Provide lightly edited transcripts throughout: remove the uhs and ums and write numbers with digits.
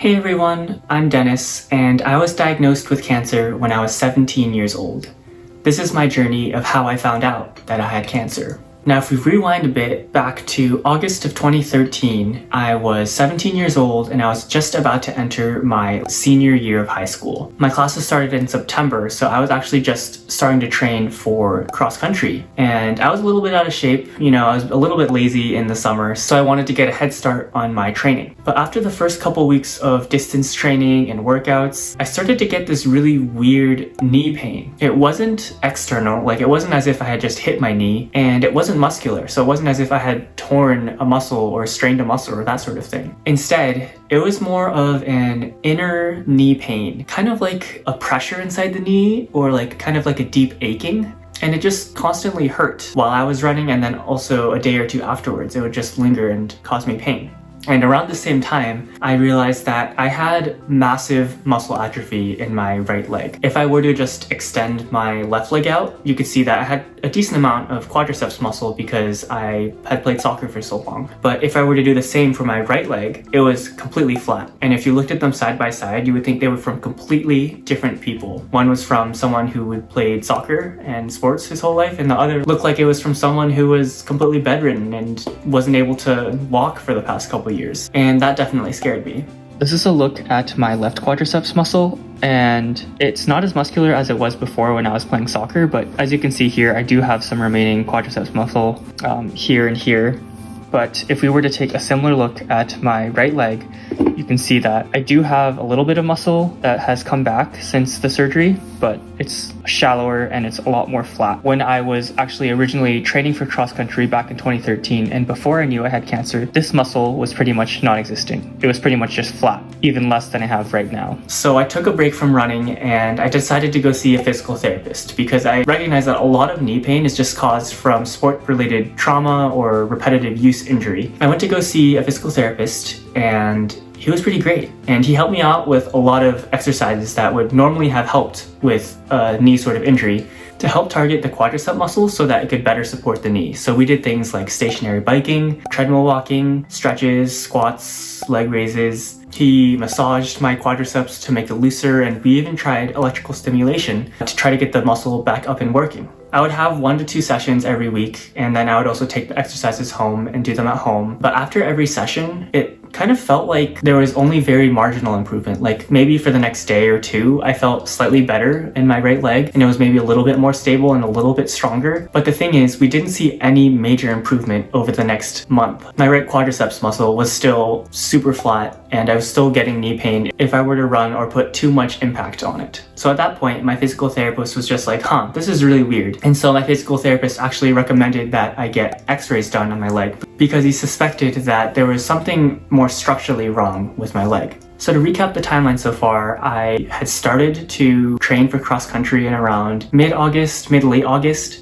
Hey everyone, I'm Dennis, and I was diagnosed with cancer when I was 17 years old. This is my journey of how I found out that I had cancer. Now, if we rewind a bit back to August of 2013, I was 17 years old and I was just about to enter my senior year of high school. My classes started in September, so I was actually just starting to train for cross country. And I was a little bit out of shape, I was a little bit lazy in the summer, so I wanted to get a head start on my training. But after the first couple weeks of distance training and workouts, I started to get this really weird knee pain. It wasn't external, it wasn't as if I had just hit my knee, and it wasn't muscular, so it wasn't as if I had torn a muscle or strained a muscle or that sort of thing. Instead, it was more of an inner knee pain, kind of like a pressure inside the knee or kind of like a deep aching. And it just constantly hurt while I was running, and then also a day or two afterwards, it would just linger and cause me pain. And around the same time, I realized that I had massive muscle atrophy in my right leg. If I were to just extend my left leg out, you could see that I had a decent amount of quadriceps muscle because I had played soccer for so long. But if I were to do the same for my right leg, it was completely flat. And if you looked at them side by side, you would think they were from completely different people. One was from someone who had played soccer and sports his whole life, and the other looked like it was from someone who was completely bedridden and wasn't able to walk for the past couple years, and that definitely scared me. This is a look at my left quadriceps muscle, and it's not as muscular as it was before when I was playing soccer, but as you can see here, I do have some remaining quadriceps muscle here and here. But if we were to take a similar look at my right leg, you can see that I do have a little bit of muscle that has come back since the surgery, but it's shallower and it's a lot more flat. When I was actually originally training for cross country back in 2013, and before I knew I had cancer, this muscle was pretty much non-existent. It was pretty much just flat, even less than I have right now. So I took a break from running and I decided to go see a physical therapist because I recognized that a lot of knee pain is just caused from sport-related trauma or repetitive use injury. I went to go see a physical therapist, and he was pretty great, and he helped me out with a lot of exercises that would normally have helped with a knee sort of injury to help target the quadricep muscle so that it could better support the knee. So we did things like stationary biking, treadmill walking, stretches, squats, leg raises. He massaged my quadriceps to make it looser, and we even tried electrical stimulation to try to get the muscle back up and working. I would have 1 to 2 sessions every week, and then I would also take the exercises home and do them at home. But after every session, it kind of felt like there was only very marginal improvement. Maybe for the next day or two, I felt slightly better in my right leg, and it was maybe a little bit more stable and a little bit stronger. But the thing is, we didn't see any major improvement over the next month. My right quadriceps muscle was still super flat, and I was still getting knee pain if I were to run or put too much impact on it. So at that point, my physical therapist was just like, this is really weird. And so my physical therapist actually recommended that I get x-rays done on my leg because he suspected that there was something more structurally wrong with my leg. So to recap the timeline so far, I had started to train for cross country in around late August,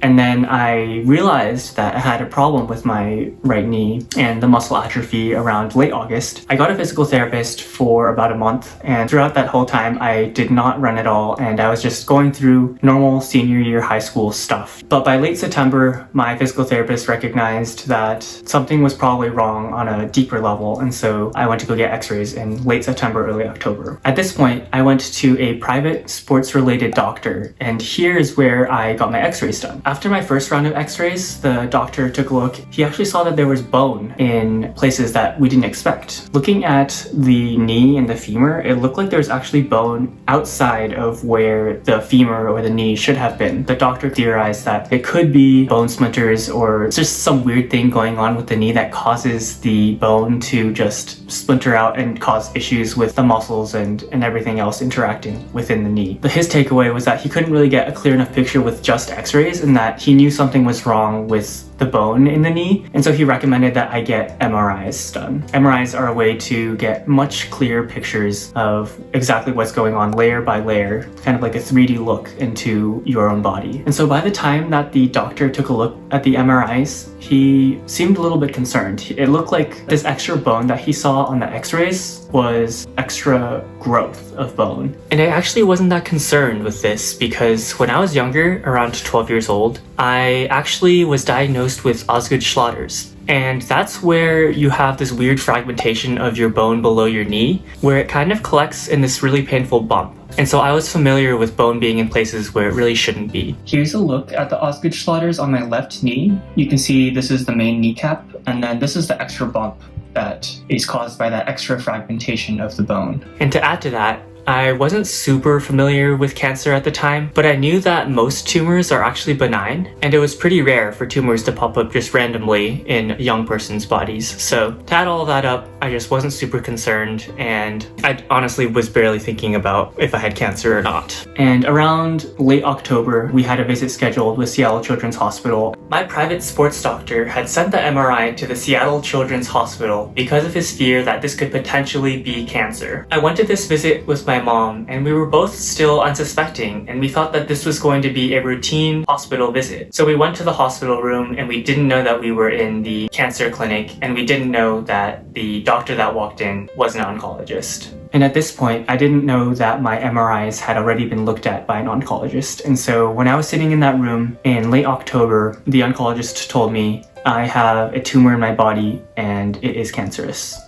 and then I realized that I had a problem with my right knee and the muscle atrophy around late August. I got a physical therapist for about a month, and throughout that whole time I did not run at all, and I was just going through normal senior year high school stuff. But by late September, my physical therapist recognized that something was probably wrong on a deeper level, and so I went to go get x-rays in late September, early October. At this point, I went to a private sports-related doctor, and here's where I got my x-rays done. After my first round of x-rays, the doctor took a look. He actually saw that there was bone in places that we didn't expect. Looking at the knee and the femur, it looked like there was actually bone outside of where the femur or the knee should have been. The doctor theorized that it could be bone splinters or just some weird thing going on with the knee that causes the bone to just splinter out and cause issues with the muscles and everything else interacting within the knee. But his takeaway was that he couldn't really get a clear enough picture with just x-rays, and that he knew something was wrong with the bone in the knee, and so he recommended that I get MRIs done. MRIs are a way to get much clearer pictures of exactly what's going on layer by layer, kind of like a 3D look into your own body. And so by the time that the doctor took a look at the MRIs, he seemed a little bit concerned. It looked like this extra bone that he saw on the x-rays was extra growth of bone. And I actually wasn't that concerned with this because when I was younger, around 12 years old, I actually was diagnosed with Osgood-Schlatter's. And that's where you have this weird fragmentation of your bone below your knee, where it kind of collects in this really painful bump. And so I was familiar with bone being in places where it really shouldn't be. Here's a look at the Osgood-Schlatters on my left knee. You can see this is the main kneecap, and then this is the extra bump that is caused by that extra fragmentation of the bone. And to add to that, I wasn't super familiar with cancer at the time, but I knew that most tumors are actually benign, and it was pretty rare for tumors to pop up just randomly in a young person's bodies. So to add all of that up, I just wasn't super concerned, and I honestly was barely thinking about if I had cancer or not. And around late October, we had a visit scheduled with Seattle Children's Hospital. My private sports doctor had sent the MRI to the Seattle Children's Hospital because of his fear that this could potentially be cancer. I went to this visit with my mom, and we were both still unsuspecting, and we thought that this was going to be a routine hospital visit. So we went to the hospital room, and we didn't know that we were in the cancer clinic, and we didn't know that the doctor that walked in was an oncologist. And at this point, I didn't know that my MRIs had already been looked at by an oncologist. And so when I was sitting in that room in late October, the oncologist told me, I have a tumor in my body and it is cancerous.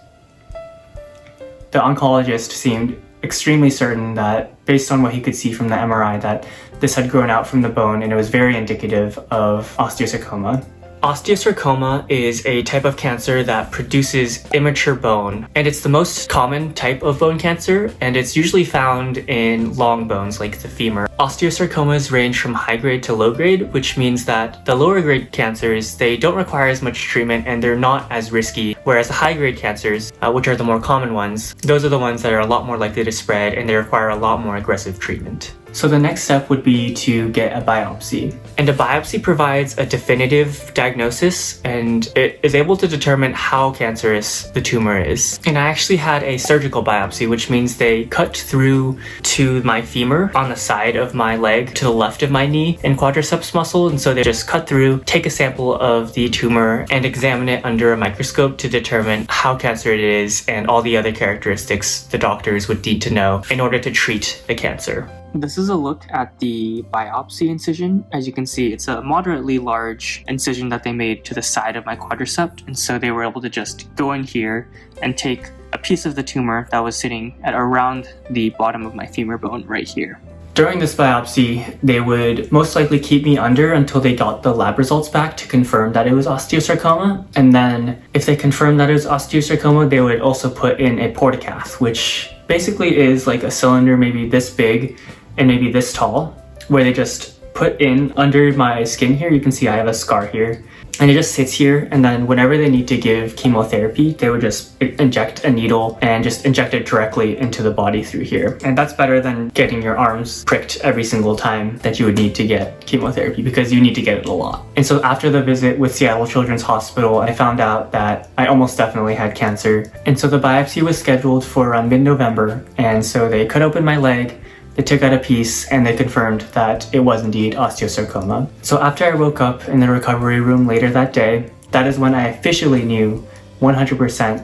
The oncologist seemed extremely certain that, based on what he could see from the MRI, that this had grown out from the bone and it was very indicative of osteosarcoma. Osteosarcoma is a type of cancer that produces immature bone, and it's the most common type of bone cancer, and it's usually found in long bones like the femur. Osteosarcomas range from high grade to low grade, which means that the lower grade cancers, they don't require as much treatment and they're not as risky, whereas the high grade cancers, which are the more common ones, those are the ones that are a lot more likely to spread and they require a lot more aggressive treatment. So the next step would be to get a biopsy. And a biopsy provides a definitive diagnosis, and it is able to determine how cancerous the tumor is. And I actually had a surgical biopsy, which means they cut through to my femur on the side of my leg to the left of my knee and quadriceps muscle. And so they just cut through, take a sample of the tumor and examine it under a microscope to determine how cancerous it is and all the other characteristics the doctors would need to know in order to treat the cancer. This is a look at the biopsy incision. As you can see, it's a moderately large incision that they made to the side of my quadricep, and so they were able to just go in here and take a piece of the tumor that was sitting at around the bottom of my femur bone right here. During this biopsy, they would most likely keep me under until they got the lab results back to confirm that it was osteosarcoma, and then if they confirmed that it was osteosarcoma, they would also put in a portacath, which basically is like a cylinder maybe this big and maybe this tall, where they just put in under my skin here. You can see I have a scar here, and it just sits here, and then whenever they need to give chemotherapy, they would just inject a needle and just inject it directly into the body through here. And that's better than getting your arms pricked every single time that you would need to get chemotherapy, because you need to get it a lot. And so after the visit with Seattle Children's Hospital, I found out that I almost definitely had cancer. And so the biopsy was scheduled for around mid-November, and so they cut open my leg, they took out a piece, and they confirmed that it was indeed osteosarcoma. So after I woke up in the recovery room later that day, that is when I officially knew 100%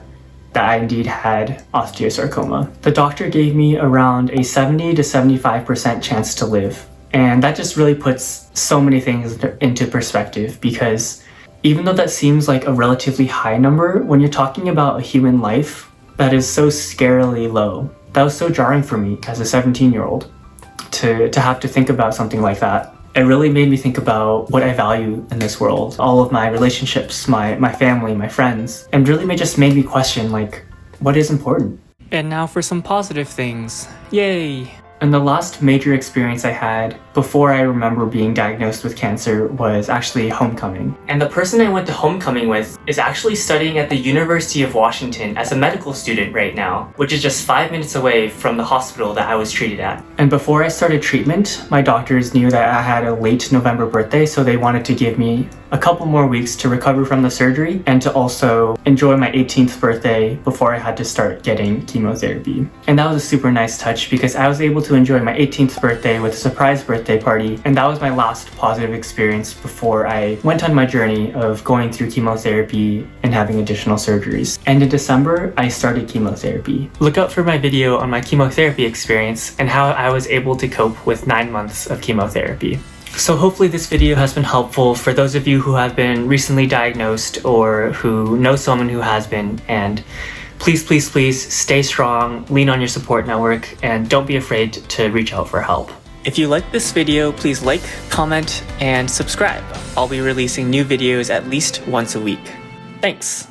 that I indeed had osteosarcoma. The doctor gave me around a 70 to 75% chance to live. And that just really puts so many things into perspective, because even though that seems like a relatively high number, when you're talking about a human life, that is so scarily low. That was so jarring for me as a 17-year-old to have to think about something like that. It really made me think about what I value in this world, all of my relationships, my family, my friends, and really just made me question, like, what is important? And now for some positive things. Yay! And the last major experience I had before I remember being diagnosed with cancer was actually homecoming. And the person I went to homecoming with is actually studying at the University of Washington as a medical student right now, which is just 5 minutes away from the hospital that I was treated at. And before I started treatment, my doctors knew that I had a late November birthday, so they wanted to give me a couple more weeks to recover from the surgery and to also enjoy my 18th birthday before I had to start getting chemotherapy. And that was a super nice touch, because I was able to enjoy my 18th birthday with a surprise birthday party, and that was my last positive experience before I went on my journey of going through chemotherapy and having additional surgeries. And in December, I started chemotherapy. Look out for my video on my chemotherapy experience and how I was able to cope with 9 months of chemotherapy. So hopefully this video has been helpful for those of you who have been recently diagnosed or who know someone who has been, and please, please, please stay strong, lean on your support network, and don't be afraid to reach out for help. If you like this video, please like, comment, and subscribe. I'll be releasing new videos at least once a week. Thanks!